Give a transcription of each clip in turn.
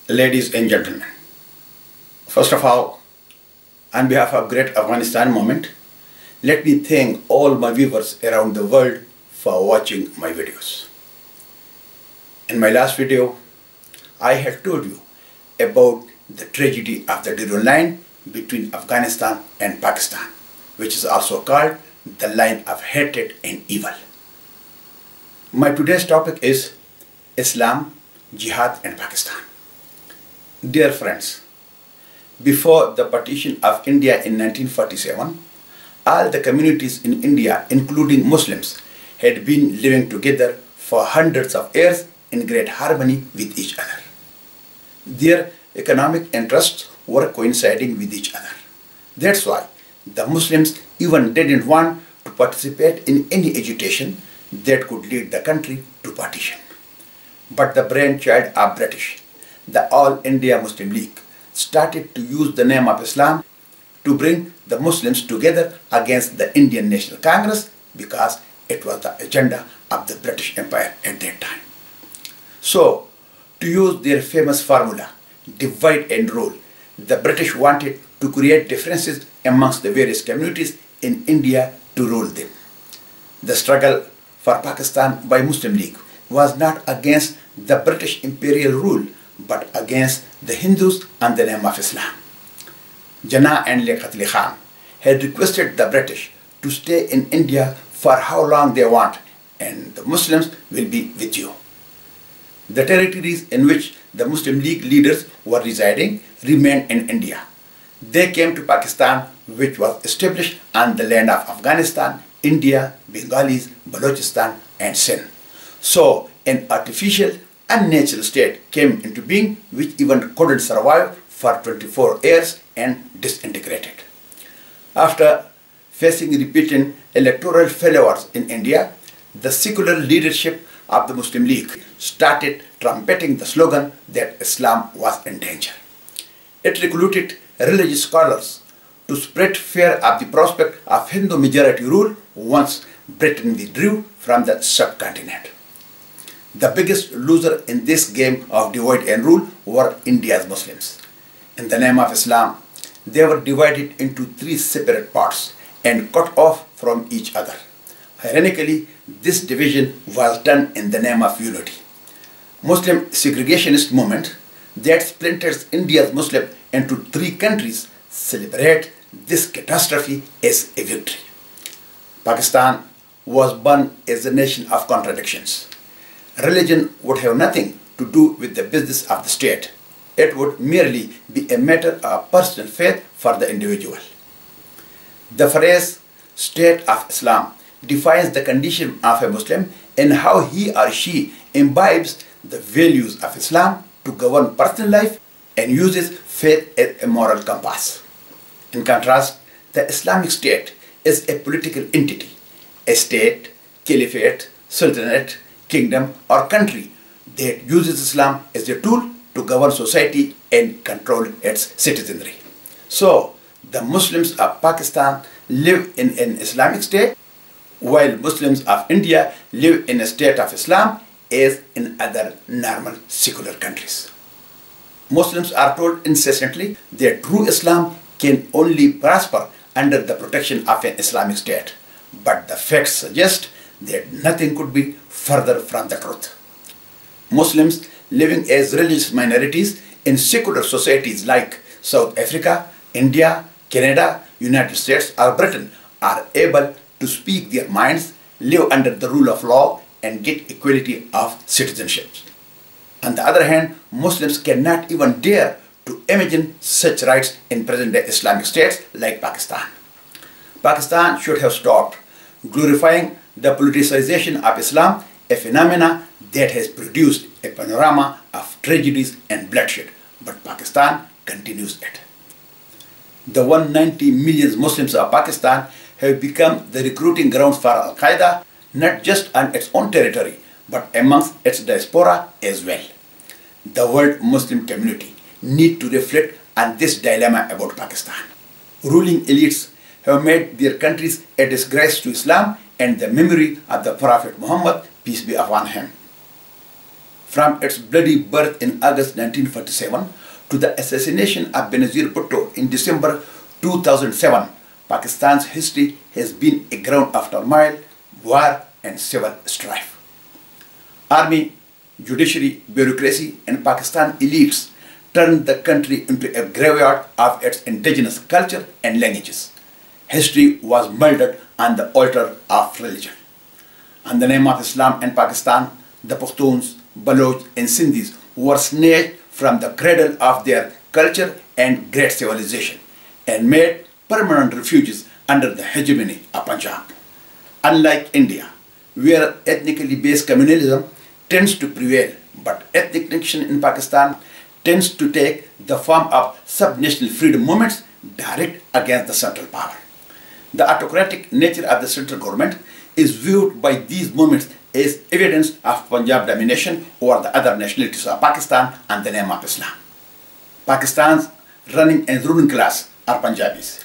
Ladies and gentlemen, first of all, on behalf of Great Afghanistan Movement, let me thank all my viewers around the world for watching my videos. In my last video, I had told you about the tragedy of the Durand line between Afghanistan and Pakistan, which is also called the line of hatred and evil. My today's topic is Islam, Jihad and Pakistan. Dear friends, before the partition of India in 1947, all the communities in India, including Muslims, had been living together for hundreds of years in great harmony with each other. Their economic interests were coinciding with each other. That's why the Muslims even didn't want to participate in any agitation that could lead the country to partition. But the brainchild of British, the All India Muslim League, started to use the name of Islam to bring the Muslims together against the Indian National Congress because it was the agenda of the British Empire at that time. So, to use their famous formula, divide and rule, the British wanted to create differences amongst the various communities in India to rule them. The struggle for Pakistan by Muslim League was not against the British imperial rule, but against the Hindus on the name of Islam. Jinnah and Liaquat Khan had requested the British to stay in India for how long they want, and the Muslims will be with you. The territories in which the Muslim League leaders were residing remained in India. They came to Pakistan, which was established on the land of Afghanistan, India, Bengalis, Balochistan and Sindh. So an artificial, unnatural state came into being which even couldn't survive for 24 years and disintegrated. After facing repeated electoral failures in India, the secular leadership of the Muslim League started trumpeting the slogan that Islam was in danger. It recruited religious scholars to spread fear of the prospect of Hindu majority rule once Britain withdrew from the subcontinent. The biggest loser in this game of divide and rule were India's Muslims. In the name of Islam, they were divided into three separate parts and cut off from each other. Ironically, this division was done in the name of unity. Muslim segregationist movement that splinters India's Muslim into three countries celebrate this catastrophe as a victory. Pakistan was born as a nation of contradictions. Religion would have nothing to do with the business of the state. It would merely be a matter of personal faith for the individual. The phrase State of Islam defines the condition of a Muslim and how he or she imbibes the values of Islam to govern personal life and uses faith as a moral compass. In contrast, the Islamic State is a political entity. A state, caliphate, sultanate, kingdom or country that uses Islam as a tool to govern society and control its citizenry. So, the Muslims of Pakistan live in an Islamic state, while Muslims of India live in a state of Islam as in other normal secular countries. Muslims are told incessantly that true Islam can only prosper under the protection of an Islamic state. But the facts suggest that nothing could be further from the truth. Muslims living as religious minorities in secular societies like South Africa, India, Canada, United States or Britain are able to speak their minds, live under the rule of law and get equality of citizenship. On the other hand, Muslims cannot even dare to imagine such rights in present-day Islamic states like Pakistan. Pakistan should have stopped glorifying the politicization of Islam, a phenomena that has produced a panorama of tragedies and bloodshed, but Pakistan continues it. The 190 million Muslims of Pakistan have become the recruiting grounds for Al-Qaeda, not just on its own territory, but amongst its diaspora as well. The world Muslim community need to reflect on this dilemma about Pakistan. Ruling elites have made their countries a disgrace to Islam and the memory of the Prophet Muhammad, peace be upon him. From its bloody birth in August 1947 to the assassination of Benazir Bhutto in December 2007, Pakistan's history has been a ground of turmoil, war and civil strife. Army, judiciary, bureaucracy and Pakistan elites turned the country into a graveyard of its indigenous culture and languages. History was murdered on the altar of religion. In the name of Islam and Pakistan, the Pashtuns, Baloch and Sindhis were snatched from the cradle of their culture and great civilization and made permanent refugees under the hegemony of Punjab. Unlike India, where ethnically based communalism tends to prevail, but ethnic tension in Pakistan tends to take the form of sub-national freedom movements direct against the central power. The autocratic nature of the central government is viewed by these movements as evidence of Punjab domination over the other nationalities of Pakistan and the name of Islam. Pakistan's running and ruling class are Punjabis.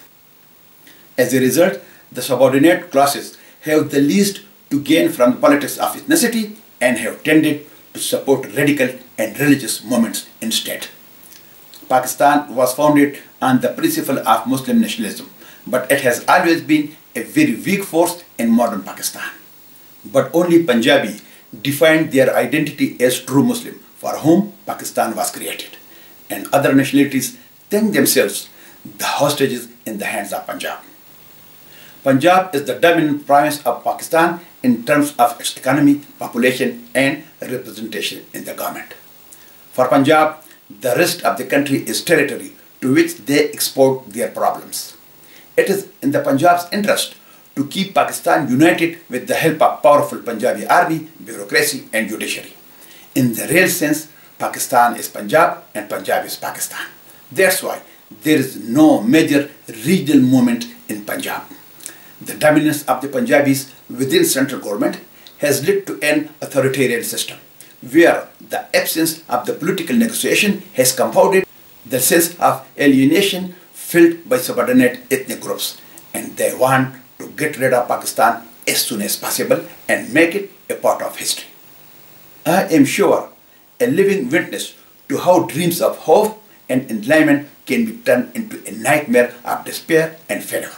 As a result, the subordinate classes have the least to gain from the politics of ethnicity and have tended to support radical and religious movements instead. Pakistan was founded on the principle of Muslim nationalism, but it has always been a very weak force in modern Pakistan. But only Punjabi defined their identity as true Muslim, for whom Pakistan was created, and other nationalities think themselves the hostages in the hands of Punjab. Punjab is the dominant province of Pakistan in terms of its economy, population and representation in the government. For Punjab, the rest of the country is territory to which they export their problems. It is in the Punjab's interest to keep Pakistan united with the help of powerful Punjabi army, bureaucracy and judiciary. In the real sense, Pakistan is Punjab and Punjab is Pakistan. That's why there is no major regional movement in Punjab. The dominance of the Punjabis within central government has led to an authoritarian system, where the absence of the political negotiation has compounded the sense of alienation felt by subordinate ethnic groups, and they want to get rid of Pakistan as soon as possible and make it a part of history. I am sure a living witness to how dreams of hope and enlightenment can be turned into a nightmare of despair and failure.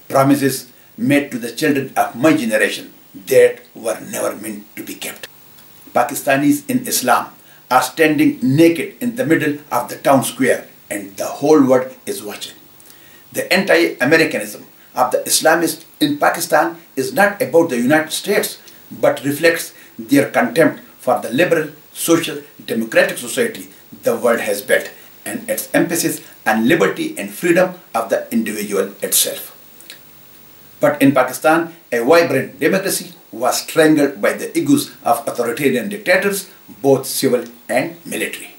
Promises made to the children of my generation that were never meant to be kept. Pakistanis in Islam are standing naked in the middle of the town square and the whole world is watching. The anti-Americanism of the Islamists in Pakistan is not about the United States but reflects their contempt for the liberal, social, democratic society the world has built and its emphasis on liberty and freedom of the individual itself. But in Pakistan, a vibrant democracy was strangled by the egos of authoritarian dictators, both civil and military.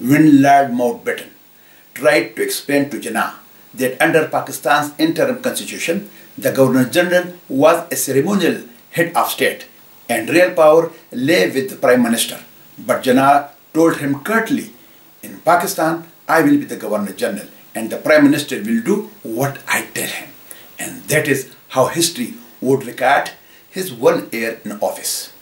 When Lord Mountbatten tried to explain to Jinnah that under Pakistan's interim constitution, the Governor General was a ceremonial head of state and real power lay with the Prime Minister. But Jinnah told him curtly, in Pakistan, I will be the Governor General and the Prime Minister will do what I tell him. And that is how history would record his 1 year in office.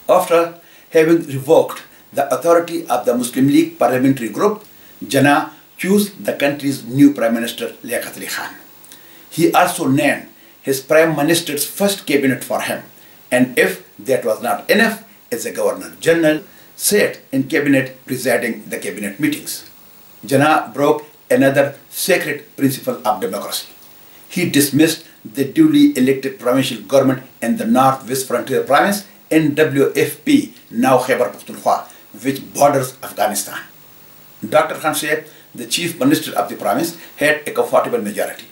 After having revoked the authority of the Muslim League parliamentary group, Jinnah chose the country's new Prime Minister Liaquat Ali Khan. He also named his Prime Minister's first cabinet for him, and if that was not enough, as a Governor General sat in cabinet presiding the cabinet meetings. Jinnah broke another sacred principle of democracy. He dismissed the duly elected provincial government in the Northwest Frontier Province, NWFP, now Khyber Pakhtunkhwa, which borders Afghanistan. Dr. Khan said the chief minister of the province had a comfortable majority.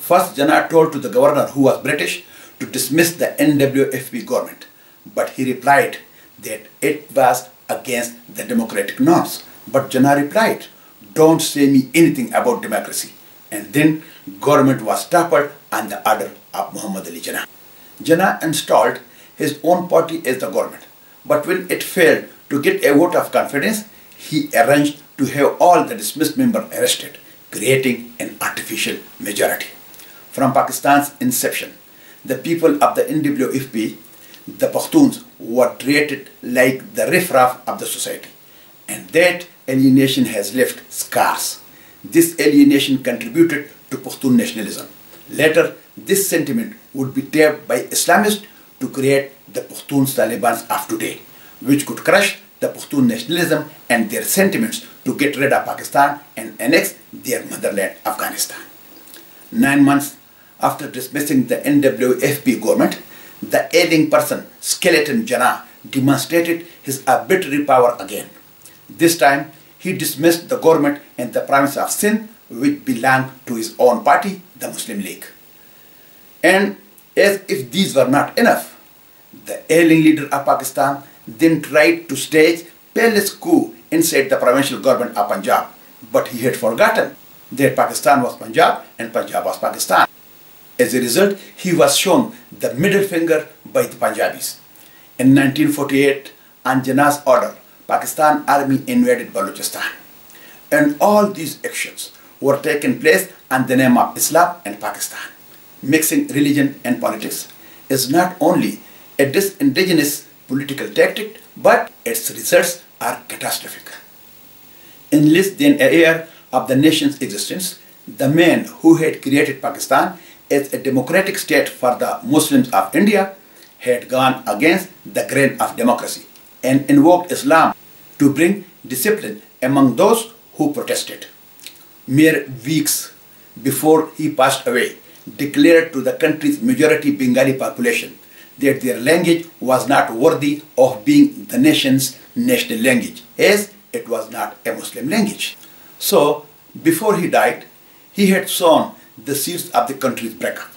First, Jinnah told to the governor, who was British, to dismiss the NWFP government, but he replied that it was against the democratic norms. But Jinnah replied, don't say me anything about democracy. And then government was toppled on the order of Muhammad Ali Jinnah. Jinnah installed his own party as the government, but when it failed to get a vote of confidence, he arranged to have all the dismissed members arrested, creating an artificial majority. From Pakistan's inception, the people of the NWFP the Pashtuns were treated like the riffraff of the society, and that alienation has left scars. This alienation contributed to Pashtun nationalism. Later, this sentiment would be tapped by Islamists to create the Pashtun Taliban of today, which could crush the Pashtun nationalism and their sentiments to get rid of Pakistan and annex their motherland, Afghanistan. 9 months after dismissing the NWFP government, the ailing person, Skeleton Jinnah, demonstrated his arbitrary power again. This time, he dismissed the government and the province of Sindh, which belonged to his own party, the Muslim League. And as if these were not enough, the ailing leader of Pakistan then tried to stage palace coup inside the provincial government of Punjab, but he had forgotten that Pakistan was Punjab and Punjab was Pakistan. As a result, he was shown the middle finger by the Punjabis. In 1948, on Jinnah's order, Pakistan army invaded Balochistan. And all these actions were taken place in the name of Islam and Pakistan. Mixing religion and politics is not only a disingenuous political tactic, but its results are catastrophic. In less than a year of the nation's existence, the man who had created Pakistan as a democratic state for the Muslims of India had gone against the grain of democracy and invoked Islam to bring discipline among those who protested. Mere weeks before he passed away, declared to the country's majority Bengali population that their language was not worthy of being the nation's national language, as it was not a Muslim language. So, before he died, he had sown the seeds of the country's breakup.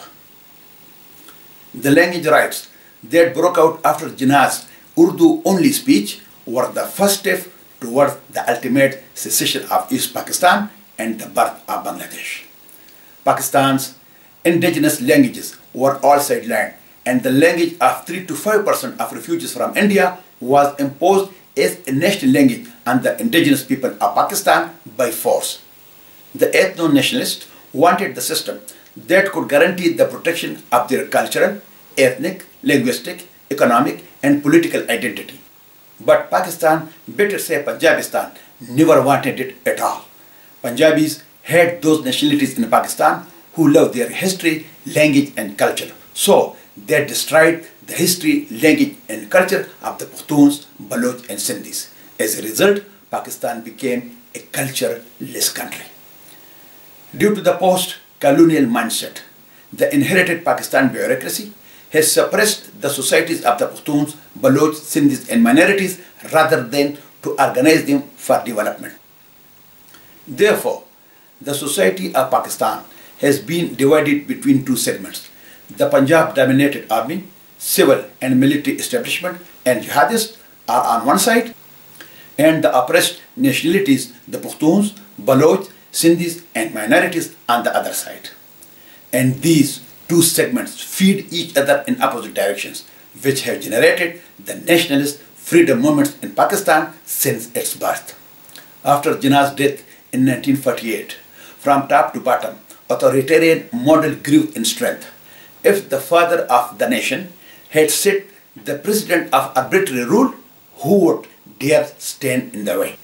The language riots that broke out after Jinnah's Urdu-only speech were the first step towards the ultimate secession of East Pakistan and the birth of Bangladesh. Pakistan's indigenous languages were all sidelined, and the language of 3 to 5% of refugees from India was imposed as a national language on the indigenous people of Pakistan by force. The ethno-nationalists wanted the system that could guarantee the protection of their cultural, ethnic, linguistic, economic, and political identity. But Pakistan, better say Punjabistan, never wanted it at all. Punjabis had those nationalities in Pakistan who loved their history, language, and culture. So they destroyed the history, language, and culture of the Pashtuns, Baloch, and Sindhis. As a result, Pakistan became a cultureless country. Due to the post-colonial mindset, the inherited Pakistan bureaucracy has suppressed the societies of the Pashtuns, Baloch, Sindhis, and minorities rather than to organize them for development. Therefore, the society of Pakistan has been divided between two segments: the Punjab-dominated army, civil and military establishment, and jihadists are on one side, and the oppressed nationalities, the Pashtuns, Baloch, Sindhis, and minorities on the other side. And these two segments feed each other in opposite directions, which have generated the nationalist freedom movements in Pakistan since its birth. After Jinnah's death in 1948, from top to bottom, authoritarian model grew in strength. If the father of the nation had set the president of arbitrary rule, who would dare stand in the way?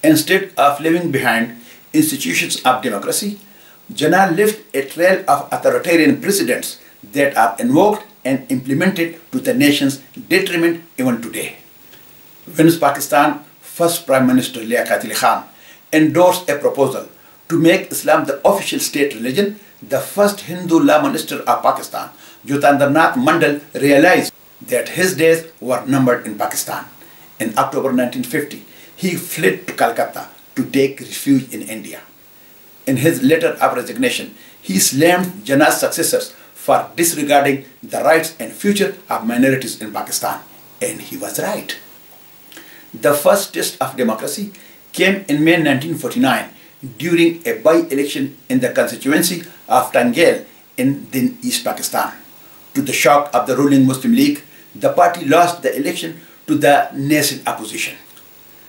Instead of leaving behind institutions of democracy, Jinnah left a trail of authoritarian precedents that are invoked and implemented to the nation's detriment even today. When Pakistan's first Prime Minister Liaquat Khan endorsed a proposal to make Islam the official state religion, the first Hindu law minister of Pakistan, Jyotirnath Mandal, realized that his days were numbered in Pakistan. In October 1950, he fled to Calcutta to take refuge in India. In his letter of resignation, he slammed Jinnah's successors for disregarding the rights and future of minorities in Pakistan. And he was right. The first test of democracy came in May 1949 during a by-election in the constituency of Tangel in then East Pakistan. To the shock of the ruling Muslim League, the party lost the election to the nascent opposition.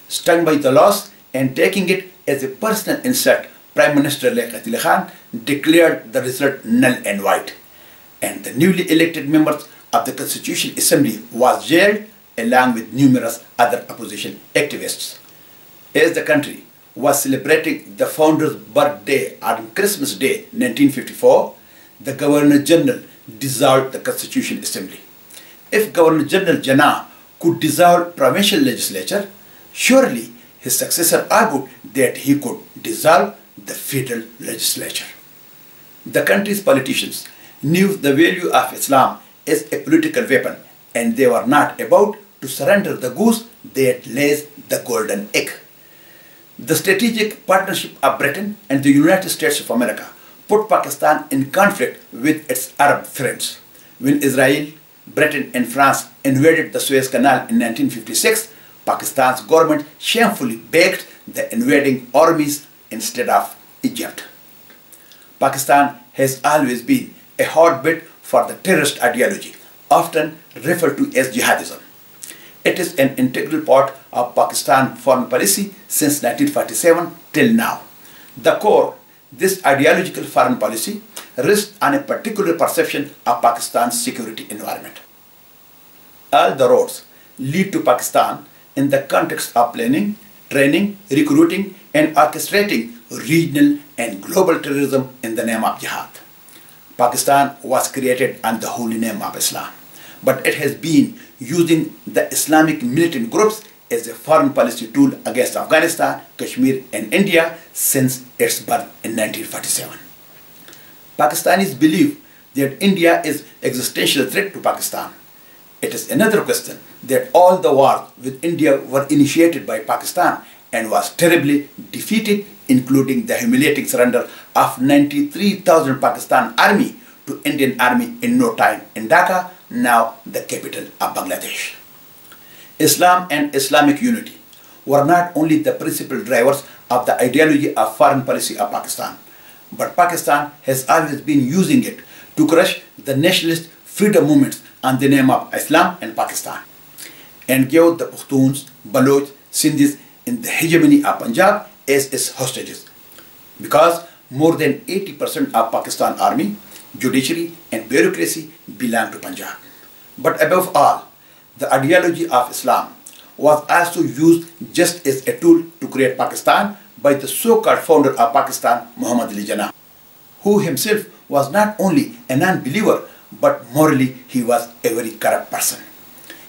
Stung by the loss and taking it as a personal insult, Prime Minister Liaquat Khan declared the result null and void, and the newly elected members of the Constitutional Assembly was jailed along with numerous other opposition activists. As the country was celebrating the founder's birthday on Christmas Day 1954, the Governor General dissolved the Constitutional Assembly. If Governor General Jinnah could dissolve provincial legislature, surely his successor argued that he could dissolve the federal legislature. The country's politicians knew the value of Islam as a political weapon, and they were not about to surrender the goose that lays the golden egg. The strategic partnership of Britain and the United States of America put Pakistan in conflict with its Arab friends. When Israel, Britain and France invaded the Suez Canal in 1956, Pakistan's government shamefully backed the invading armies instead of Egypt. Pakistan has always been a hotbed for the terrorist ideology, often referred to as jihadism. It is an integral part of Pakistan's foreign policy since 1947 till now. The core, this ideological foreign policy, rests on a particular perception of Pakistan's security environment. All the roads lead to Pakistan in the context of planning, training, recruiting, and orchestrating regional and global terrorism in the name of jihad. Pakistan was created under the holy name of Islam, but it has been using the Islamic militant groups as a foreign policy tool against Afghanistan, Kashmir, and India since its birth in 1947. Pakistanis believe that India is an existential threat to Pakistan. It is another question that all the wars with India were initiated by Pakistan and was terribly defeated, including the humiliating surrender of 93,000 Pakistan army to Indian army in no time in Dhaka, now the capital of Bangladesh. Islam and Islamic unity were not only the principal drivers of the ideology of foreign policy of Pakistan, but Pakistan has always been using it to crush the nationalist freedom movements on the name of Islam and Pakistan, and gave the Pashtuns, Baloch, Sindhis in the hegemony of Punjab as its hostages, because more than 80% of Pakistan army, judiciary and bureaucracy belong to Punjab. But above all, the ideology of Islam was also used just as a tool to create Pakistan by the so-called founder of Pakistan, Muhammad Ali Jinnah, who himself was not only a non-believer, but morally he was a very corrupt person.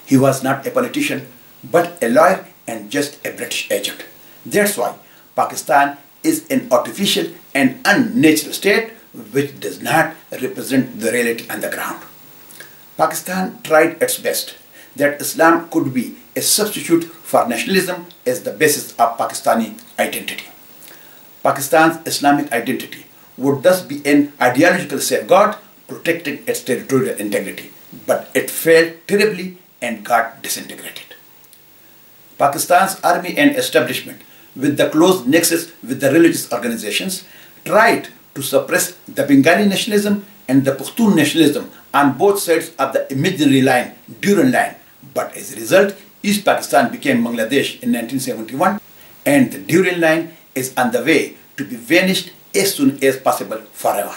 He was not a politician, but a lawyer and just a British agent. That's why Pakistan is an artificial and unnatural state which does not represent the reality on the ground. Pakistan tried its best that Islam could be a substitute for nationalism as the basis of Pakistani identity. Pakistan's Islamic identity would thus be an ideological safeguard protecting its territorial integrity, but it failed terribly and got disintegrated. Pakistan's army and establishment, with the close nexus with the religious organizations, tried to suppress the Bengali nationalism and the Pashtun nationalism on both sides of the imaginary line, Durand line, but as a result, East Pakistan became Bangladesh in 1971, and the Durand line is on the way to be vanished as soon as possible forever.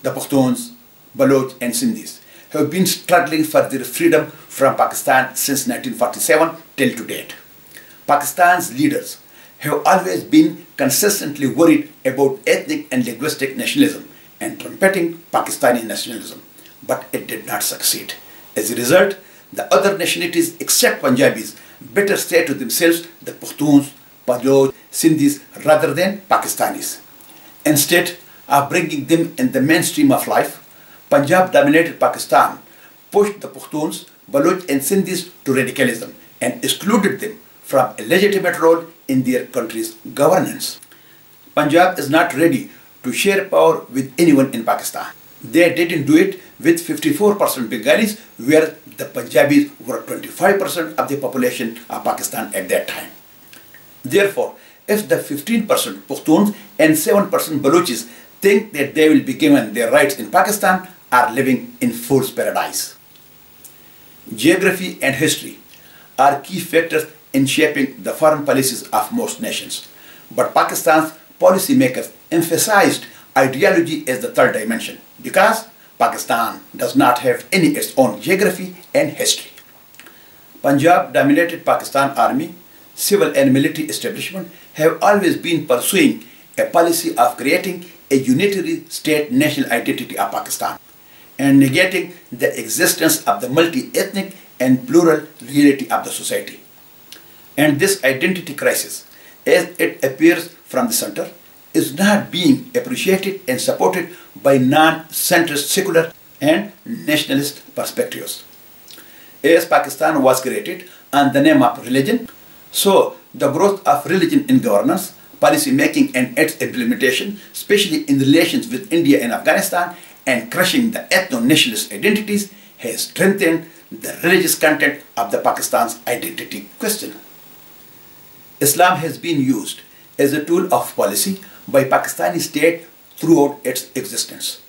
The Pashtuns, Baloch and Sindhis have been struggling for their freedom from Pakistan since 1947 till to date. Pakistan's leaders have always been consistently worried about ethnic and linguistic nationalism and trumpeting Pakistani nationalism, but it did not succeed. As a result, the other nationalities except Punjabis better say to themselves the Pashtuns, Baloch, Sindhis rather than Pakistanis. Instead of bringing them in the mainstream of life, Punjab-dominated Pakistan pushed the Pashtuns, Baloch and Sindhis to radicalism and excluded them from a legitimate role in their country's governance. Punjab is not ready to share power with anyone in Pakistan. They didn't do it with 54% Bengalis, where the Punjabis were 25% of the population of Pakistan at that time. Therefore, if the 15% Pashtuns and 7% Balochis think that they will be given their rights in Pakistan, are living in fool's paradise. Geography and history are key factors in shaping the foreign policies of most nations, but Pakistan's policymakers emphasized ideology as the third dimension because Pakistan does not have any its own geography and history. Punjab-dominated Pakistan army, civil and military establishment have always been pursuing a policy of creating a unitary state national identity of Pakistan and negating the existence of the multi-ethnic and plural reality of the society. And this identity crisis, as it appears from the center, is not being appreciated and supported by non-centrist secular and nationalist perspectives. As Pakistan was created on the name of religion, so the growth of religion in governance, policy making and its implementation, especially in relations with India and Afghanistan, and crushing the ethno-nationalist identities, has strengthened the religious content of the Pakistan's identity question. Islam has been used as a tool of policy by Pakistani state throughout its existence.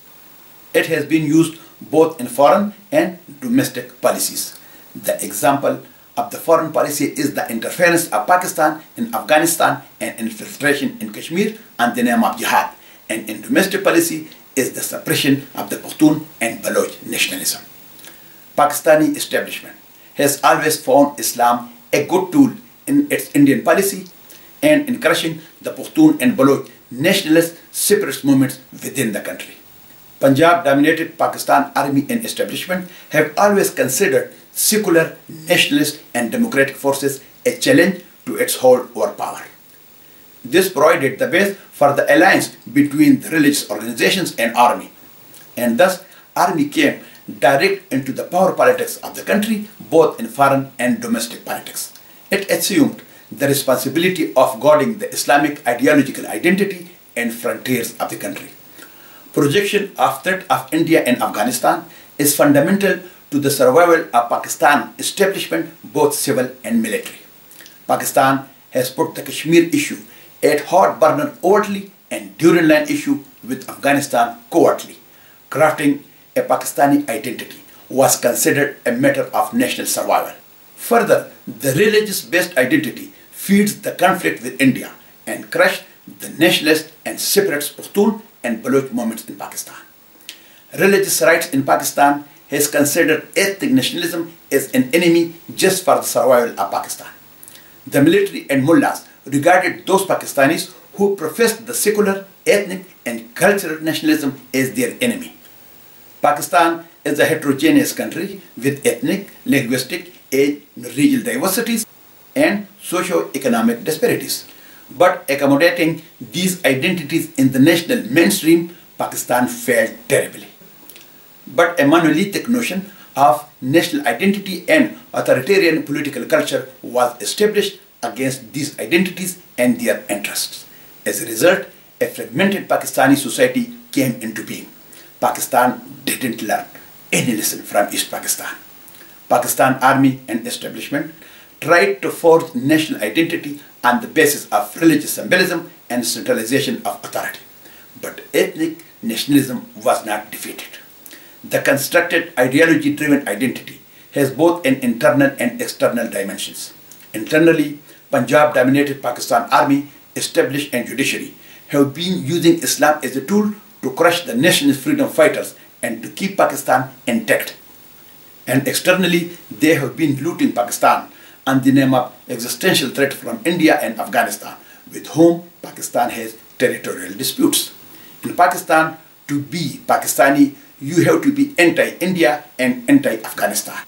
It has been used both in foreign and domestic policies. The example of the foreign policy is the interference of Pakistan in Afghanistan and infiltration in Kashmir on the name of Jihad, and in domestic policy is the suppression of the Pashtun and Baloch nationalism. Pakistani establishment has always found Islam a good tool in its Indian policy and in crushing the Pashtun and Baloch nationalist separatist movements within the country. Punjab-dominated Pakistan army and establishment have always considered secular, nationalist and democratic forces a challenge to its hold over power. This provided the base for the alliance between the religious organizations and army, and thus army came direct into the power politics of the country, both in foreign and domestic politics. It assumed the responsibility of guarding the Islamic ideological identity and frontiers of the country. Projection of threat of India and Afghanistan is fundamental to the survival of Pakistan establishment, both civil and military. Pakistan has put the Kashmir issue at hot burner overtly and during line issue with Afghanistan covertly. Crafting a Pakistani identity was considered a matter of national survival. Further, the religious-based identity feeds the conflict with India and crushed the nationalist and separatist Pashtun and Baloch movements in Pakistan. Religious rights in Pakistan has considered ethnic nationalism as an enemy just for the survival of Pakistan. The military and mullahs regarded those Pakistanis who professed the secular, ethnic and cultural nationalism as their enemy. Pakistan is a heterogeneous country with ethnic, linguistic, and regional diversities and socio-economic disparities. But accommodating these identities in the national mainstream, Pakistan failed terribly. But a monolithic notion of national identity and authoritarian political culture was established against these identities and their interests. As a result, a fragmented Pakistani society came into being. Pakistan didn't learn any lesson from East Pakistan. Pakistan army and establishment tried to forge national identity on the basis of religious symbolism and centralization of authority. But ethnic nationalism was not defeated. The constructed ideology-driven identity has both an internal and external dimensions. Internally, Punjab-dominated Pakistan army, established and judiciary have been using Islam as a tool to crush the nationalist freedom fighters and to keep Pakistan intact. And externally, they have been looting Pakistan on the name of existential threat from India and Afghanistan, with whom Pakistan has territorial disputes. In Pakistan, to be Pakistani, you have to be anti-India and anti-Afghanistan.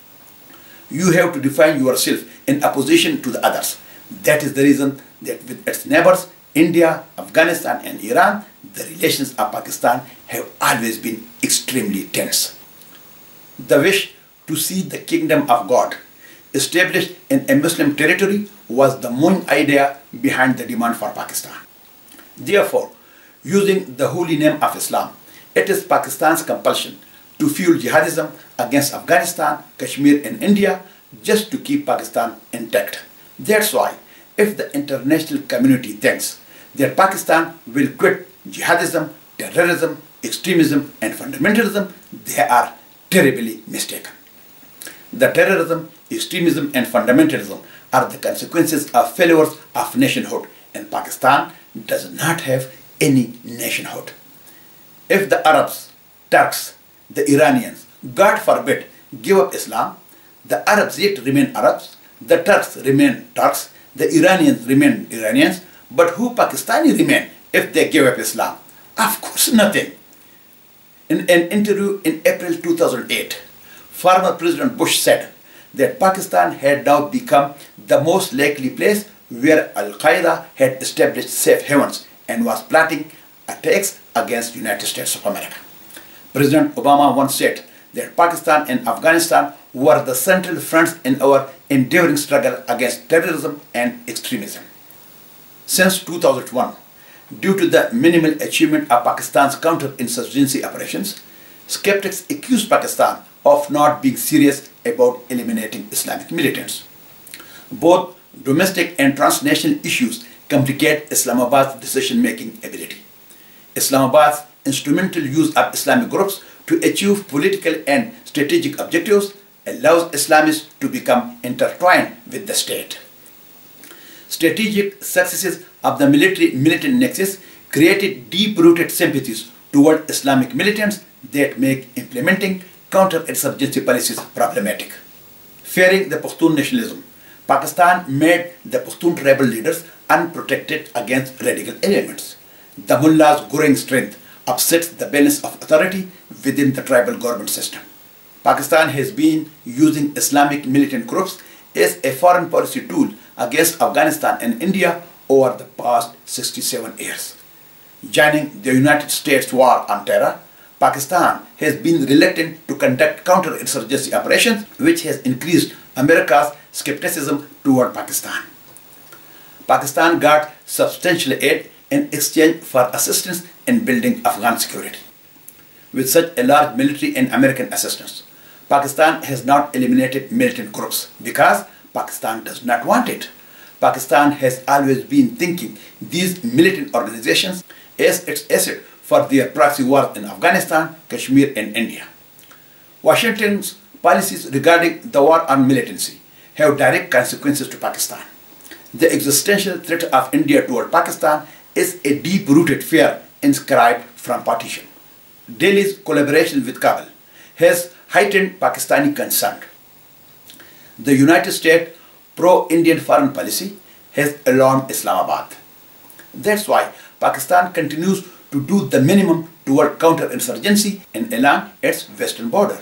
You have to define yourself in opposition to the others. That is the reason that with its neighbors, India, Afghanistan and Iran, the relations of Pakistan have always been extremely tense. The wish to see the kingdom of God established in a Muslim territory was the main idea behind the demand for Pakistan. Therefore, using the holy name of Islam, it is Pakistan's compulsion to fuel jihadism against Afghanistan, Kashmir and India just to keep Pakistan intact. That's why, if the international community thinks that Pakistan will quit jihadism, terrorism, extremism and fundamentalism, they are terribly mistaken. The terrorism, extremism and fundamentalism are the consequences of failures of nationhood, and Pakistan does not have any nationhood. If the Arabs, Turks the Iranians, God forbid, give up Islam, the Arabs yet remain Arabs, the Turks remain Turks, the Iranians remain Iranians, but who Pakistani remain if they give up Islam? Of course nothing. In an interview in April 2008, former President Bush said that Pakistan had now become the most likely place where Al-Qaeda had established safe havens and was plotting attacks against the United States of America. President Obama once said that Pakistan and Afghanistan were the central fronts in our enduring struggle against terrorism and extremism. Since 2001, due to the minimal achievement of Pakistan's counterinsurgency operations, skeptics accused Pakistan of not being serious about eliminating Islamic militants. Both domestic and transnational issues complicate Islamabad's decision-making ability. Islamabad's instrumental use of Islamic groups to achieve political and strategic objectives allows Islamists to become intertwined with the state. Strategic successes of the military-militant nexus created deep-rooted sympathies toward Islamic militants that make implementing counterinsurgency policies problematic. Fearing the Pashtun nationalism, Pakistan made the Pashtun tribal leaders unprotected against radical elements. The mullah's growing strength upsets the balance of authority within the tribal government system. Pakistan has been using Islamic militant groups as a foreign policy tool against Afghanistan and India over the past 67 years. Joining the United States war on terror, Pakistan has been reluctant to conduct counterinsurgency operations, which has increased America's skepticism toward Pakistan. Pakistan got substantial aid in exchange for assistance in building Afghan security. With such a large military and American assistance, Pakistan has not eliminated militant groups because Pakistan does not want it. Pakistan has always been thinking these militant organizations as its asset for their proxy wars in Afghanistan, Kashmir and India. Washington's policies regarding the war on militancy have direct consequences to Pakistan. The existential threat of India toward Pakistan is a deep-rooted fear inscribed from partition. Delhi's collaboration with Kabul has heightened Pakistani concern. The United States pro-Indian foreign policy has alarmed Islamabad. That's why Pakistan continues to do the minimum toward counterinsurgency and along its western border.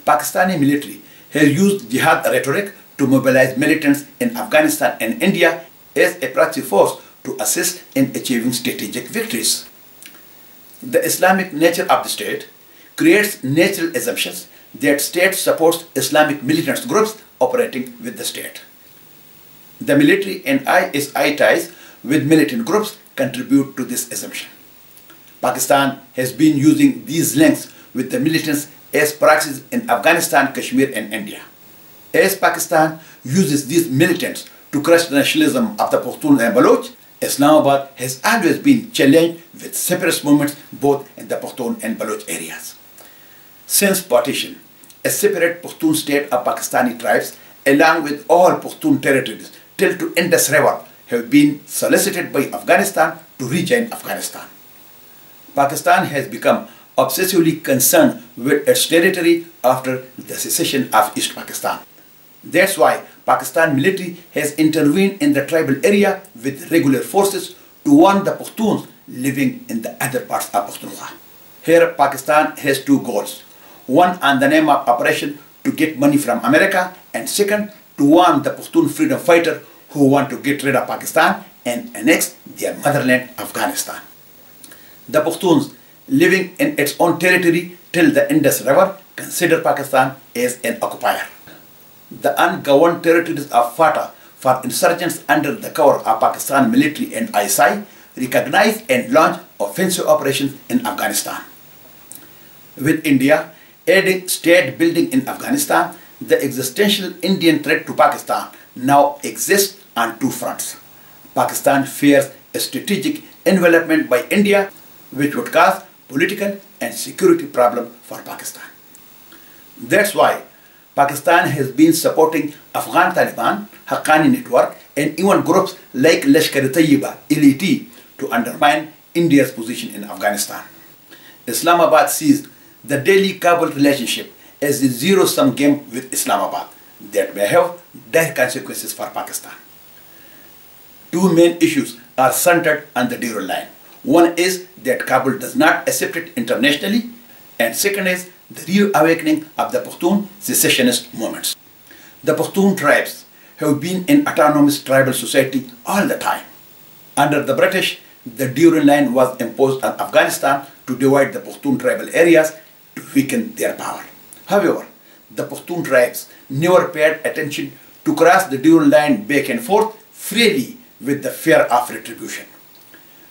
Pakistani military has used jihad rhetoric to mobilize militants in Afghanistan and India as a proxy force to assist in achieving strategic victories. The Islamic nature of the state creates natural assumptions that state supports Islamic militant groups operating with the state. The military and ISI ties with militant groups contribute to this assumption. Pakistan has been using these links with the militants as proxies in Afghanistan, Kashmir and India. As Pakistan uses these militants to crush the nationalism of the Pashtun and Baloch, Islamabad has always been challenged with separatist movements both in the Pashtun and Baloch areas. Since partition, a separate Pashtun state of Pakistani tribes along with all Pashtun territories till to Indus River have been solicited by Afghanistan to rejoin Afghanistan. Pakistan has become obsessively concerned with its territory after the secession of East Pakistan. That's why Pakistan military has intervened in the tribal area with regular forces to warn the Pashtuns living in the other parts of Pakhtunkhwa. Here Pakistan has two goals. One on the name of operation to get money from America, and second to warn the Pashtun freedom fighter who want to get rid of Pakistan and annex their motherland Afghanistan. The Pashtuns living in its own territory till the Indus River consider Pakistan as an occupier. The ungoverned territories of FATA for insurgents under the cover of Pakistan military and ISI recognize and launch offensive operations in Afghanistan. With India aiding state building in Afghanistan, the existential Indian threat to Pakistan now exists on two fronts. Pakistan fears a strategic envelopment by India which would cause political and security problem for Pakistan. That's why Pakistan has been supporting Afghan Taliban, Haqqani Network and even groups like Lashkar-e-Tayyiba, LET, to undermine India's position in Afghanistan. Islamabad sees The Delhi-Kabul relationship is a zero-sum game with Islamabad that may have dire consequences for Pakistan. Two main issues are centered on the Durand Line. One is that Kabul does not accept it internationally, and second is the reawakening of the Pashtun secessionist movements. The Pashtun tribes have been in autonomous tribal society all the time. Under the British, the Durand Line was imposed on Afghanistan to divide the Pashtun tribal areas to weaken their power. However, the Pashtun tribes never paid attention to cross the Durand Line back and forth freely with the fear of retribution.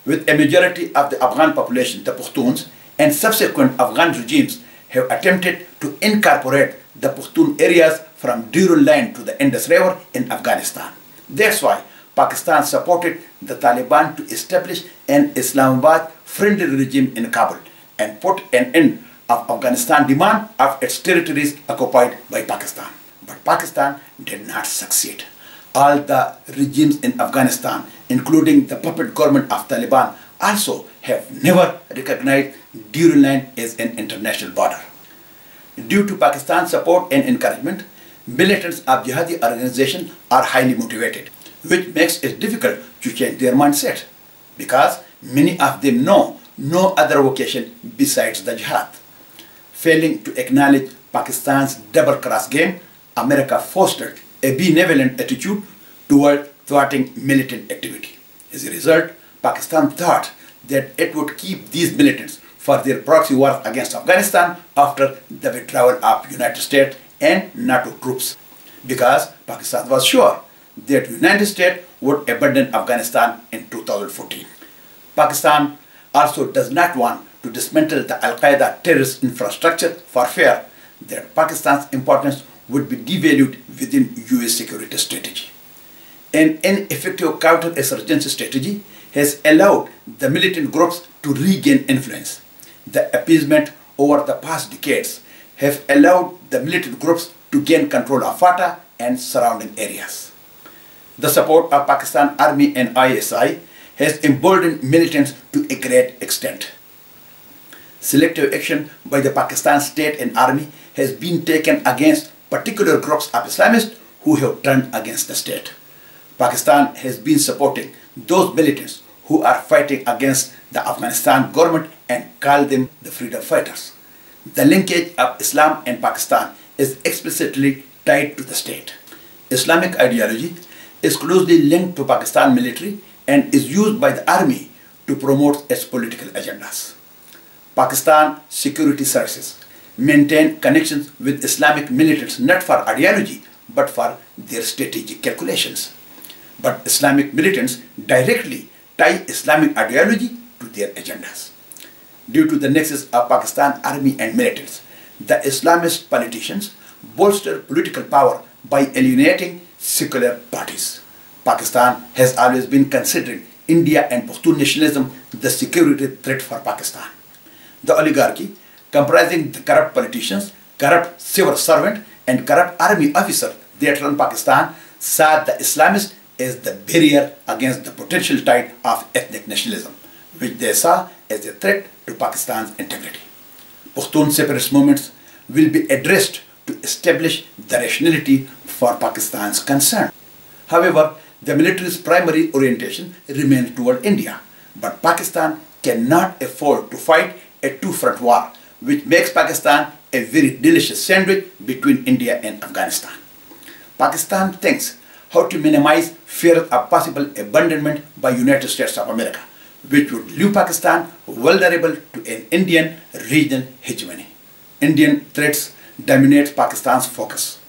With a majority of the Afghan population, the Pashtuns, and subsequent Afghan regimes have attempted to incorporate the Pashtun areas from Durand Line to the Indus River in Afghanistan. That's why Pakistan supported the Taliban to establish an Islamabad-friendly regime in Kabul and put an end of Afghanistan demand of its territories occupied by Pakistan. But Pakistan did not succeed. All the regimes in Afghanistan, including the puppet government of Taliban, also have never recognized Durand Line as an international border. Due to Pakistan's support and encouragement, militants of jihadi organizations are highly motivated, which makes it difficult to change their mindset, because many of them know no other vocation besides the jihad. Failing to acknowledge Pakistan's double-cross game, America fostered a benevolent attitude toward thwarting militant activity. As a result, Pakistan thought that it would keep these militants for their proxy wars against Afghanistan after the withdrawal of United States and NATO troops, because Pakistan was sure that United States would abandon Afghanistan in 2014. Pakistan also does not want to dismantle the Al-Qaeda terrorist infrastructure for fear that Pakistan's importance would be devalued within US security strategy. An ineffective counter-insurgency strategy has allowed the militant groups to regain influence. The appeasement over the past decades have allowed the militant groups to gain control of FATA and surrounding areas. The support of Pakistan Army and ISI has emboldened militants to a great extent. Selective action by the Pakistan state and army has been taken against particular groups of Islamists who have turned against the state. Pakistan has been supporting those militants who are fighting against the Afghanistan government and call them the freedom fighters. The linkage of Islam and Pakistan is explicitly tied to the state. Islamic ideology is closely linked to Pakistan military and is used by the army to promote its political agendas. Pakistan security services maintain connections with Islamic militants not for ideology but for their strategic calculations. But Islamic militants directly tie Islamic ideology to their agendas. Due to the nexus of Pakistan army and militants, the Islamist politicians bolster political power by alienating secular parties. Pakistan has always been considering India and Pashtun nationalism the security threat for Pakistan. The oligarchy, comprising the corrupt politicians, corrupt civil servant, and corrupt army officer that run Pakistan, saw the Islamists as the barrier against the potential tide of ethnic nationalism, which they saw as a threat to Pakistan's integrity. Pashtun separatist movements will be addressed to establish the rationality for Pakistan's concern. However, the military's primary orientation remains toward India, but Pakistan cannot afford to fight a two-front war, which makes Pakistan a very delicious sandwich between India and Afghanistan. Pakistan thinks how to minimize fear of possible abandonment by United States of America, which would leave Pakistan vulnerable to an Indian regional hegemony. Indian threats dominate Pakistan's focus.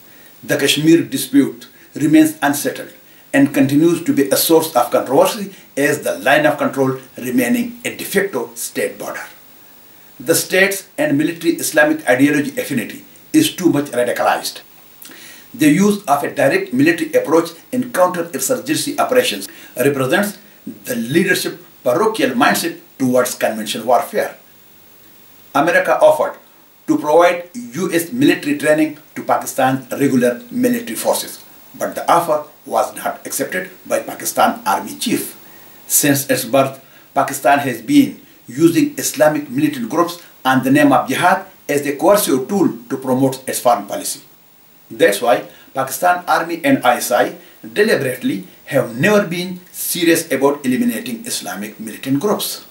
The Kashmir dispute remains unsettled and continues to be a source of controversy as the line of control remaining a de facto state border. The state's and military Islamic ideology affinity is too much radicalized. The use of a direct military approach in counter-insurgency operations represents the leadership parochial mindset towards conventional warfare. America offered to provide US military training to Pakistan's regular military forces, but the offer was not accepted by Pakistan Army Chief. Since its birth, Pakistan has been using Islamic militant groups on the name of Jihad as a coercive tool to promote its foreign policy. That's why Pakistan Army and ISI deliberately have never been serious about eliminating Islamic militant groups.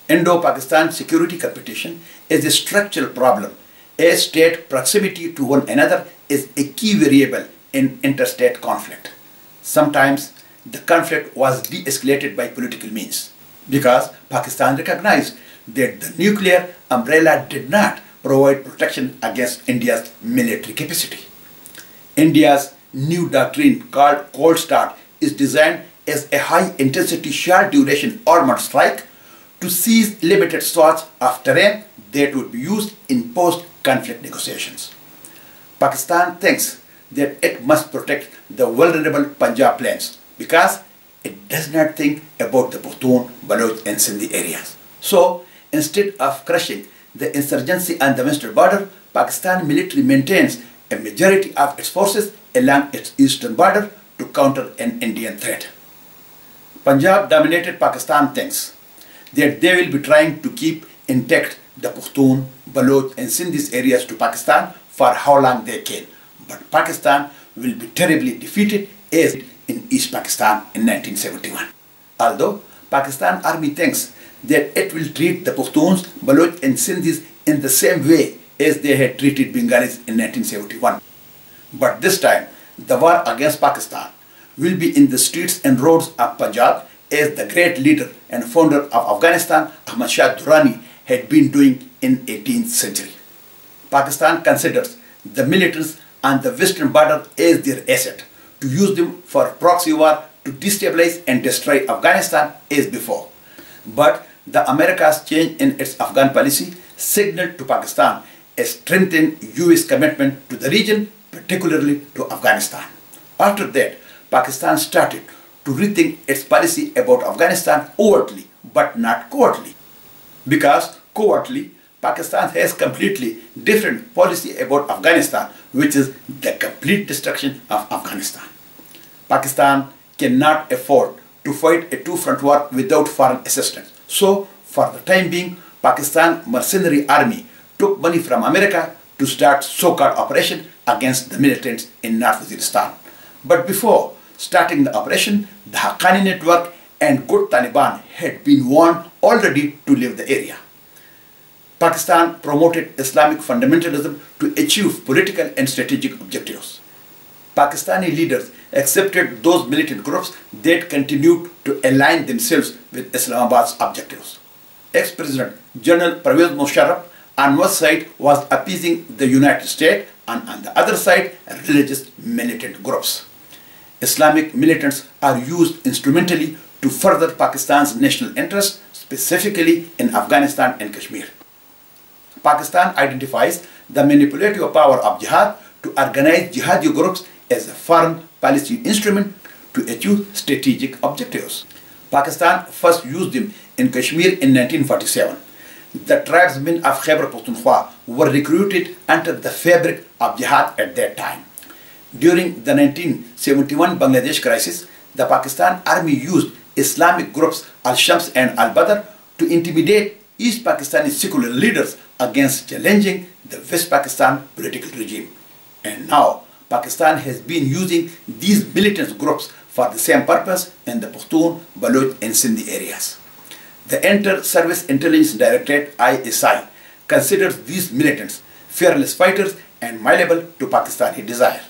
Indo-Pakistan security competition is a structural problem, as state proximity to one another is a key variable in interstate conflict. Sometimes the conflict was de-escalated by political means because Pakistan recognized that the nuclear umbrella did not provide protection against India's military capacity. India's new doctrine called Cold Start is designed as a high-intensity, short-duration armored strike to seize limited swaths of terrain that would be used in post-conflict negotiations. Pakistan thinks that it must protect the vulnerable Punjab plains because it does not think about the Pushtun, Baloch and Sindhi areas. So, instead of crushing the insurgency on the western border, Pakistan military maintains a majority of its forces along its eastern border to counter an Indian threat. Punjab-dominated Pakistan thinks that they will be trying to keep intact the Pushtun, Baloch and Sindhi areas to Pakistan for how long they can. But Pakistan will be terribly defeated as in East Pakistan in 1971. Although Pakistan Army thinks that it will treat the Pashtuns, Baloch and Sindhis in the same way as they had treated Bengalis in 1971. But this time, the war against Pakistan will be in the streets and roads of Punjab as the great leader and founder of Afghanistan, Mashal had been doing in 18th century. Pakistan considers the militants on the western border as their asset, to use them for proxy war to destabilize and destroy Afghanistan as before. But the America's change in its Afghan policy signaled to Pakistan a strengthened US commitment to the region, particularly to Afghanistan. After that, Pakistan started to rethink its policy about Afghanistan overtly, but not covertly. Because covertly, Pakistan has completely different policy about Afghanistan, which is the complete destruction of Afghanistan. Pakistan cannot afford to fight a two-front war without foreign assistance. So, for the time being, Pakistan mercenary army took money from America to start so-called operation against the militants in North Waziristan. But before starting the operation, the Haqqani network and good Taliban had been warned already to leave the area. Pakistan promoted Islamic fundamentalism to achieve political and strategic objectives. Pakistani leaders accepted those militant groups that continued to align themselves with Islamabad's objectives. Ex-President General Pervez Musharraf on one side was appeasing the United States and on the other side religious militant groups. Islamic militants are used instrumentally to further Pakistan's national interests, specifically in Afghanistan and Kashmir. Pakistan identifies the manipulative power of Jihad to organize jihadi groups as a foreign policy instrument to achieve strategic objectives. Pakistan first used them in Kashmir in 1947. The tribesmen of Khyber Pakhtunkhwa were recruited under the fabric of Jihad at that time. During the 1971 Bangladesh crisis, the Pakistan Army used Islamic groups Al-Shams and Al-Badr to intimidate East Pakistani secular leaders against challenging the West Pakistan political regime. And now, Pakistan has been using these militant groups for the same purpose in the Pushtun, Baloch and Sindhi areas. The Inter-Service Intelligence Directorate ISI considers these militants fearless fighters and malleable to Pakistani desire.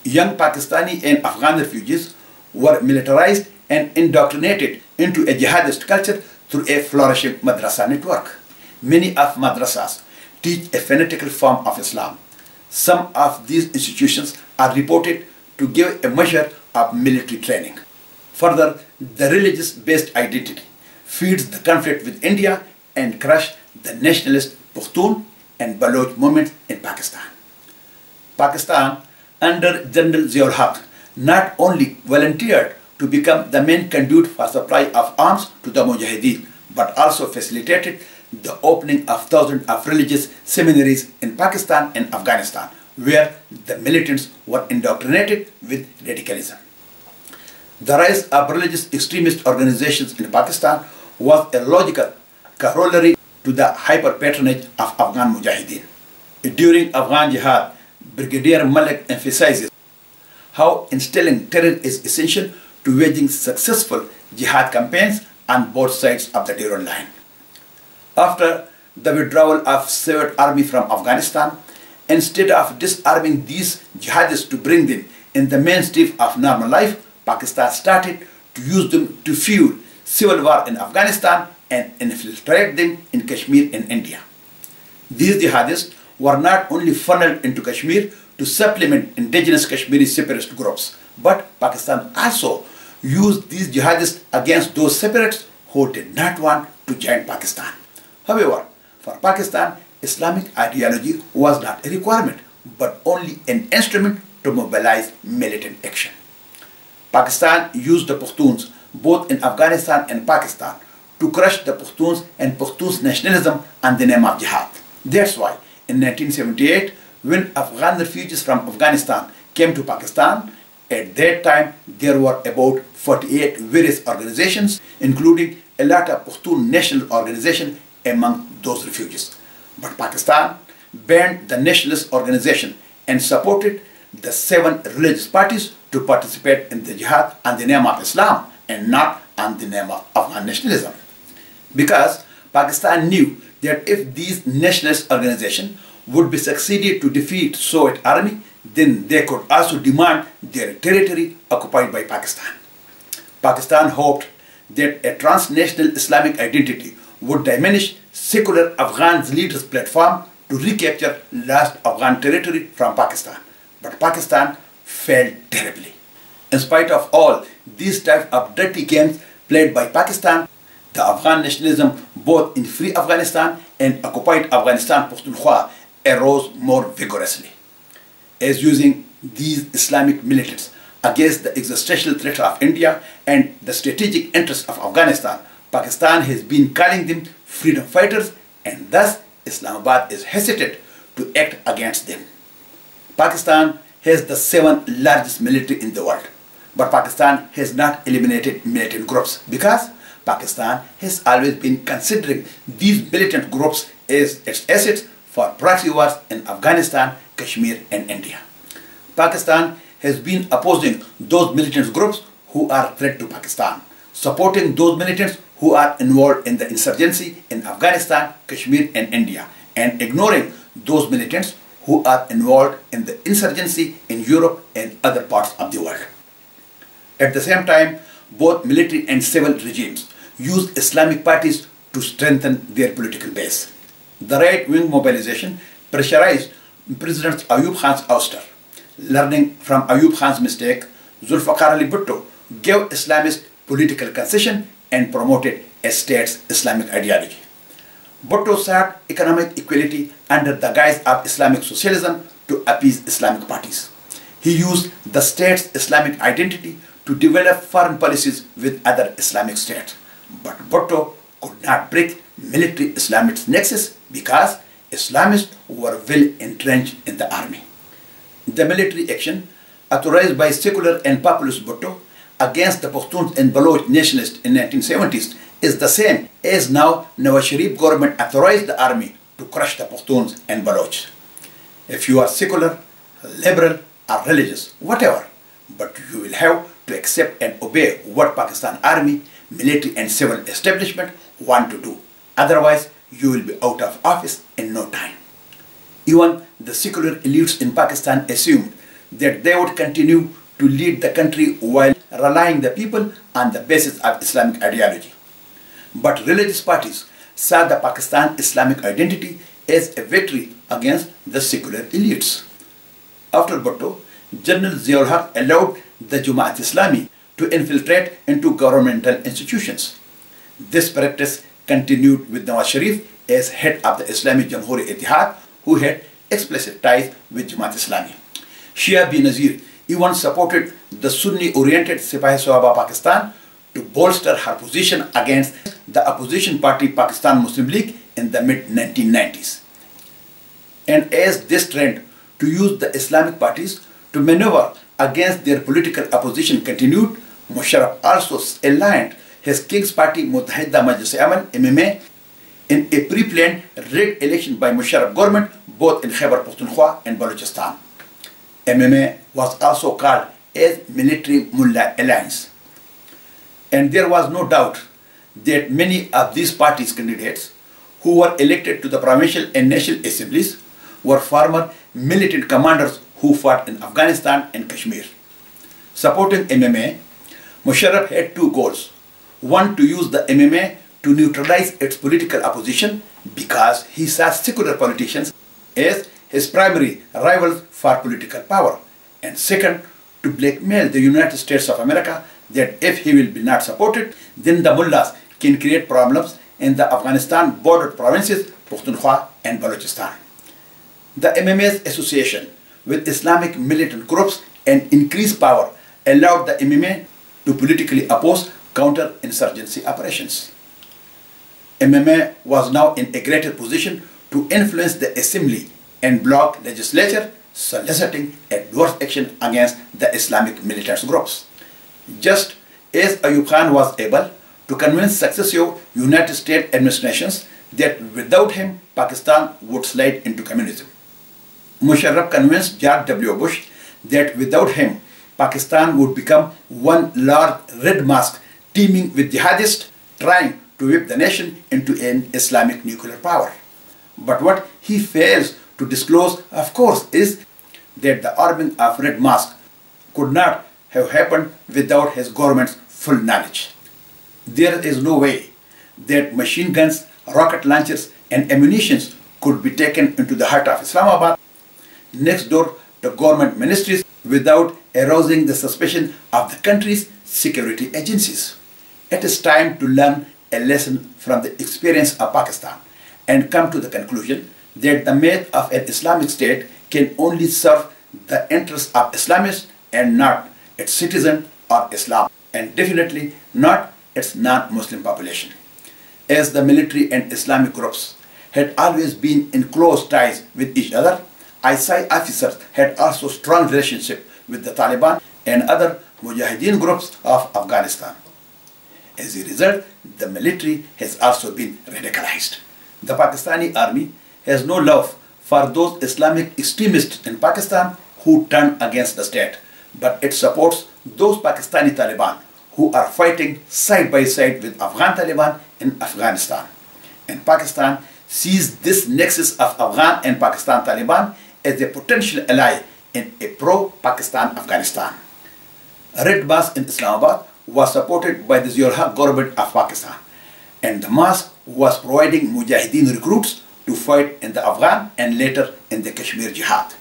Young Pakistani and Afghan refugees were militarized and indoctrinated into a jihadist culture through a flourishing madrasa network. Many of madrasas teach a fanatical form of Islam. Some of these institutions are reported to give a measure of military training. Further, the religious-based identity feeds the conflict with India and crushes the nationalist Pushtun and Baloch movements in Pakistan. Pakistan, under General Ziaul Haq, not only volunteered to become the main conduit for supply of arms to the Mujahideen, but also facilitated the opening of thousands of religious seminaries in Pakistan and Afghanistan, where the militants were indoctrinated with radicalism. The rise of religious extremist organizations in Pakistan was a logical corollary to the hyper-patronage of Afghan Mujahideen. During Afghan Jihad, Brigadier Malik emphasizes how instilling terror is essential to waging successful jihad campaigns on both sides of the Durand line. After the withdrawal of Soviet army from Afghanistan, instead of disarming these jihadists to bring them in the mainstream of normal life, Pakistan started to use them to fuel civil war in Afghanistan and infiltrate them in Kashmir in India. These jihadists were not only funneled into Kashmir to supplement indigenous Kashmiri separatist groups, but Pakistan also used these jihadists against those separatists who did not want to join Pakistan. However, for Pakistan, Islamic ideology was not a requirement, but only an instrument to mobilize militant action. Pakistan used the Pashtuns both in Afghanistan and Pakistan to crush the Pashtuns and Pashtuns nationalism on the name of jihad. That's why in 1978, when Afghan refugees from Afghanistan came to Pakistan, at that time there were about 48 various organizations, including a lot of Pashtun national organizations among those refugees. But Pakistan banned the nationalist organization and supported the 7 religious parties to participate in the jihad on the name of Islam and not on the name of Afghan nationalism. Because Pakistan knew that if these nationalist organizations would be succeeded to defeat Soviet army, then they could also demand their territory occupied by Pakistan. Pakistan hoped that a transnational Islamic identity would diminish secular Afghan leaders' platform to recapture lost Afghan territory from Pakistan. But Pakistan failed terribly. In spite of all these types of dirty games played by Pakistan, the Afghan nationalism both in free Afghanistan and occupied Afghanistan Pakhtunkhwa arose more vigorously. As using these Islamic militants against the existential threat of India and the strategic interests of Afghanistan, Pakistan has been calling them freedom fighters, and thus Islamabad is hesitant to act against them. Pakistan has the 7th largest military in the world, but Pakistan has not eliminated militant groups because Pakistan has always been considering these militant groups as its assets for proxy wars in Afghanistan, Kashmir and India. Pakistan has been opposing those militant groups who are a threat to Pakistan, supporting those militants who are involved in the insurgency in Afghanistan, Kashmir and India, and ignoring those militants who are involved in the insurgency in Europe and other parts of the world. At the same time, both military and civil regimes use Islamic parties to strengthen their political base. The right-wing mobilization pressurized President Ayub Khan's ouster. Learning from Ayub Khan's mistake, Zulfikar Ali Bhutto gave Islamist political concession and promoted a state's Islamic ideology. Bhutto sought economic equality under the guise of Islamic socialism to appease Islamic parties. He used the state's Islamic identity to develop foreign policies with other Islamic states. But Bhutto could not break military Islamist nexus because Islamists were well entrenched in the army. The military action authorized by secular and populist Bhutto against the Pashtuns and Baloch nationalists in 1970s is the same as now Nawaz Sharif government authorized the army to crush the Pashtuns and Baloch. If you are secular, liberal or religious, whatever, but you will have to accept and obey what Pakistan army, military and civil establishment want to do. Otherwise, you will be out of office in no time. Even the secular elites in Pakistan assumed that they would continue to lead the country while rallying the people on the basis of Islamic ideology. But religious parties saw the Pakistan Islamic identity as a victory against the secular elites. After Bhutto, General Ziaul Haq allowed the Jamaat Islami to infiltrate into governmental institutions. This practice continued with Nawaz Sharif as head of the Islamic Jamhuri Ittihad, who had explicit ties with Jamaat Islami. Shia Benazir even supported the Sunni-oriented Sipahi-e-Sohaba Pakistan to bolster her position against the opposition party Pakistan Muslim League in the mid-1990s. And as this trend to use the Islamic parties to maneuver against their political opposition continued, Musharraf also aligned his King's Party Muttahida Majlis-e-Amal (MMA) in a pre-planned rigged election by Musharraf government both in Khyber Pakhtunkhwa and Balochistan. MMA was also called as Military Mullah Alliance. And there was no doubt that many of these parties' candidates who were elected to the provincial and national assemblies were former militant commanders who fought in Afghanistan and Kashmir. Supporting MMA, Musharraf had two goals. One, to use the MMA to neutralize its political opposition because he saw secular politicians as his primary rivals for political power. And second, to blackmail the United States of America that if he will be not supported, then the mullahs can create problems in the Afghanistan bordered provinces, Pakhtunkhwa and Balochistan. The MMA's association with Islamic militant groups and increased power allowed the MMA to politically oppose counter-insurgency operations. MMA was now in a greater position to influence the assembly and bloc legislature, soliciting adverse action against the Islamic militant groups. Just as Ayub Khan was able to convince successive United States administrations that without him, Pakistan would slide into communism. Musharraf convinced George W. Bush that without him, Pakistan would become one large red mosque teeming with jihadists trying to whip the nation into an Islamic nuclear power. But what he fails to disclose, of course, is that the arming of red mosque could not have happened without his government's full knowledge. There is no way that machine guns, rocket launchers and ammunition could be taken into the heart of Islamabad, next door to government ministries, without arousing the suspicion of the country's security agencies. It is time to learn a lesson from the experience of Pakistan and come to the conclusion that the myth of an Islamic state can only serve the interests of Islamists and not its citizen or Islam, and definitely not its non-Muslim population. As the military and Islamic groups had always been in close ties with each other, ISI officers had also strong relationship with the Taliban and other Mujahideen groups of Afghanistan. As a result, the military has also been radicalized. The Pakistani army has no love for those Islamic extremists in Pakistan who turn against the state, but it supports those Pakistani Taliban who are fighting side by side with Afghan Taliban in Afghanistan. And Pakistan sees this nexus of Afghan and Pakistan Taliban as a potential ally in a pro-Pakistan Afghanistan. Red Mosque in Islamabad was supported by the Zia-ul-Haq government of Pakistan, and the mosque was providing Mujahideen recruits to fight in the Afghan and later in the Kashmir Jihad.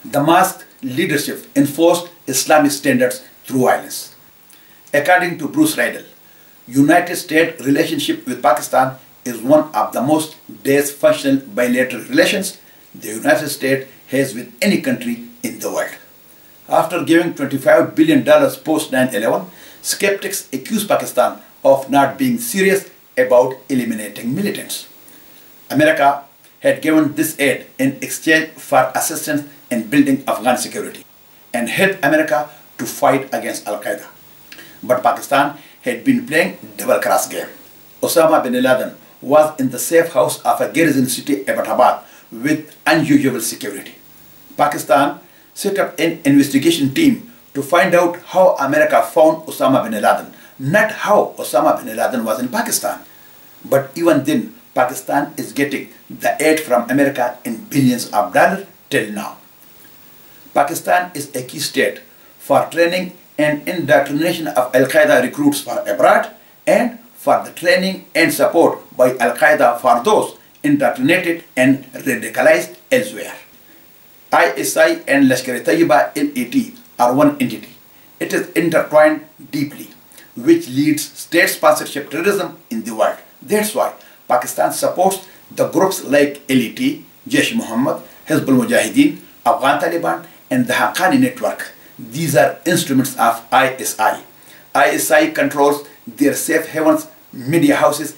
The mosque leadership enforced Islamic standards through violence. According to Bruce Riedel, United States relationship with Pakistan is one of the most dysfunctional bilateral relations the United States has with any country in the world. After giving $25 billion post 9/11, skeptics accuse Pakistan of not being serious about eliminating militants. America had given this aid in exchange for assistance in building Afghan security and helped America to fight against Al-Qaeda. But Pakistan had been playing double-cross game. Osama bin Laden was in the safe house of a garrison city, Abbottabad, with unusual security. Pakistan set up an investigation team to find out how America found Osama bin Laden, not how Osama bin Laden was in Pakistan. But even then, Pakistan is getting the aid from America in billions of dollars till now. Pakistan is a key state for training and indoctrination of Al-Qaeda recruits for abroad and for the training and support by Al-Qaeda for those indoctrinated and radicalized elsewhere. ISI and Lashkar-e-Taiba LAT are one entity. It is intertwined deeply, which leads state sponsorship terrorism in the world. That's why Pakistan supports the groups like LAT, Jaish-e-Mohammed, Hizbul Mujahideen, Afghan Taliban, and the Haqqani network. These are instruments of ISI. ISI controls their safe havens, media houses,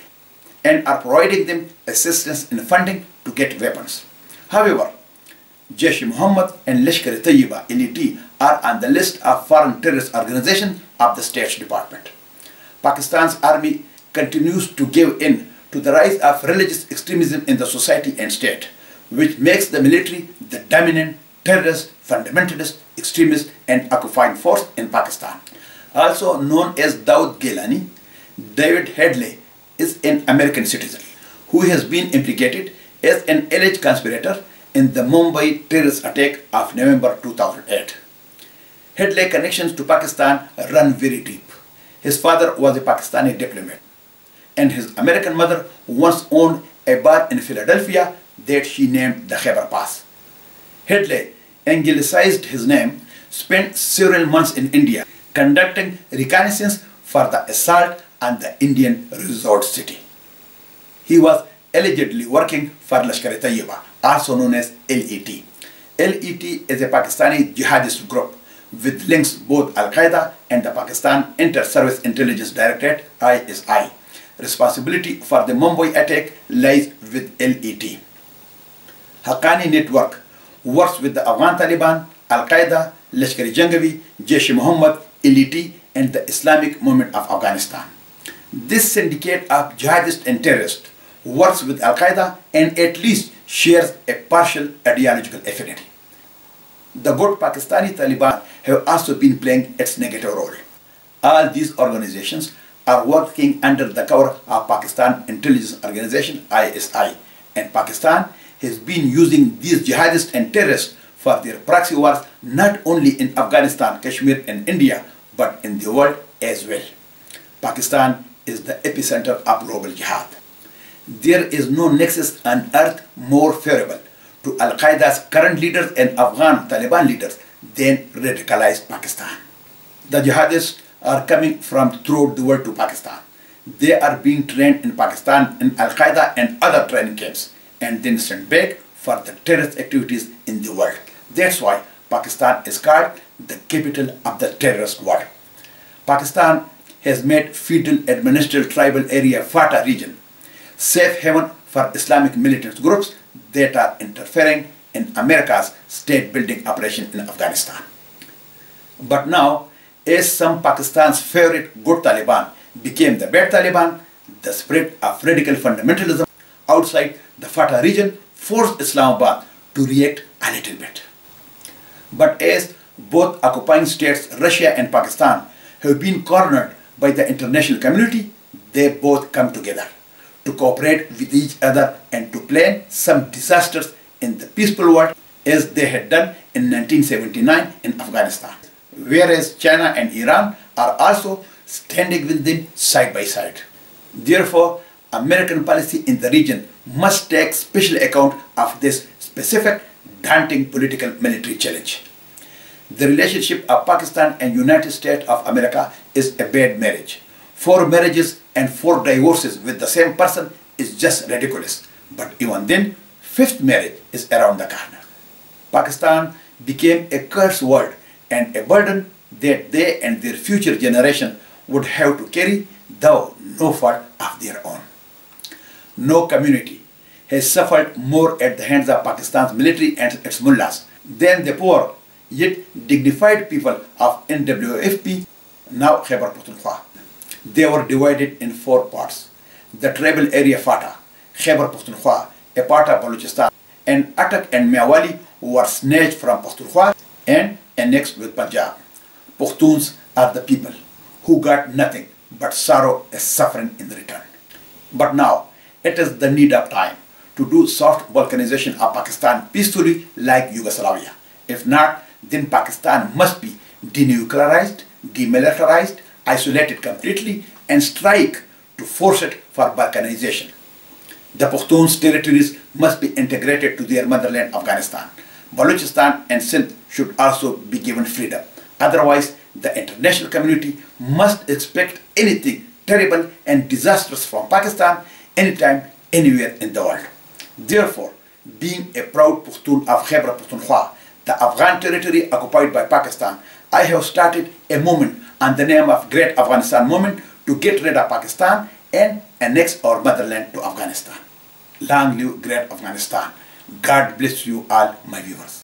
and are providing them assistance in funding to get weapons. However, Jaish-e-Mohammed and Lashkar-e-Taiba LAT are on the list of foreign terrorist organizations of the State Department. Pakistan's army continues to give in to the rise of religious extremism in the society and state, which makes the military the dominant terrorist, fundamentalist, extremist and occupying force in Pakistan. Also known as Dawood Gilani, David Headley is an American citizen who has been implicated as an alleged conspirator in the Mumbai terrorist attack of November 2008. Headley's connections to Pakistan run very deep. His father was a Pakistani diplomat, and his American mother once owned a bar in Philadelphia that she named the Khyber Pass. Headley, anglicized his name, spent several months in India conducting reconnaissance for the assault on the Indian resort city. He was allegedly working for Lashkar-e-Taiba, also known as LET. LET is a Pakistani jihadist group with links both Al-Qaeda and the Pakistan Inter-Service Intelligence Directorate ISI. Responsibility for the Mumbai attack lies with LET. Haqqani network works with the Afghan Taliban, Al-Qaeda, Lashkar-e-Jangawi, Jaish-e-Mohammed, LET and the Islamic Movement of Afghanistan. This syndicate of jihadists and terrorists works with Al-Qaeda and at least shares a partial ideological affinity. The good Pakistani Taliban have also been playing its negative role. All these organizations are working under the cover of Pakistan Intelligence Organization ISI, and Pakistan has been using these jihadists and terrorists for their proxy wars not only in Afghanistan, Kashmir and India but in the world as well. Pakistan is the epicenter of global jihad. There is no nexus on earth more favorable to Al-Qaeda's current leaders and Afghan Taliban leaders than radicalized Pakistan. The jihadists are coming from throughout the world to Pakistan. They are being trained in Pakistan in Al-Qaeda and other training camps and then sent back for the terrorist activities in the world. That's why Pakistan is called the capital of the terrorist world. Pakistan has made Federal Administrative Tribal Area FATA region safe haven for Islamic militant groups that are interfering in America's state building operation in Afghanistan. But now, as some Pakistan's favorite good Taliban became the bad Taliban, the spread of radical fundamentalism outside the FATA region forced Islamabad to react a little bit. But as both occupying states, Russia and Pakistan, have been cornered by the international community, they both come together to cooperate with each other and to plan some disasters in the peaceful world as they had done in 1979 in Afghanistan. Whereas China and Iran are also standing with them side by side. Therefore, American policy in the region must take special account of this specific daunting political military challenge. The relationship of Pakistan and United States of America is a bad marriage. 4 marriages and 4 divorces with the same person is just ridiculous. But even then, 5th marriage is around the corner. Pakistan became a cursed word and a burden that they and their future generation would have to carry, though no fault of their own. No community has suffered more at the hands of Pakistan's military and its mullahs than the poor yet dignified people of NWFP, now Khyber Pakhtunkhwa. They were divided in 4 parts. The tribal area FATA, Khyber Pakhtunkhwa, a part of Balochistan, and Attock and Mewali were snatched from Pakhtunkhwa and annexed with Punjab. Pakhtuns are the people who got nothing but sorrow and suffering in return. But now, it is the need of time to do soft balkanization of Pakistan peacefully like Yugoslavia. If not, then Pakistan must be denuclearized, demilitarized, isolated completely, and strike to force it for balkanization. The Pakhtuns' territories must be integrated to their motherland Afghanistan. Balochistan and Sindh should also be given freedom. Otherwise, the international community must expect anything terrible and disastrous from Pakistan anytime, anywhere in the world. Therefore, being a proud Pashtun of Khyber Pakhtunkhwa, the Afghan territory occupied by Pakistan, I have started a movement on the name of Great Afghanistan Movement to get rid of Pakistan and annex our motherland to Afghanistan. Long live Great Afghanistan. God bless you all, my viewers.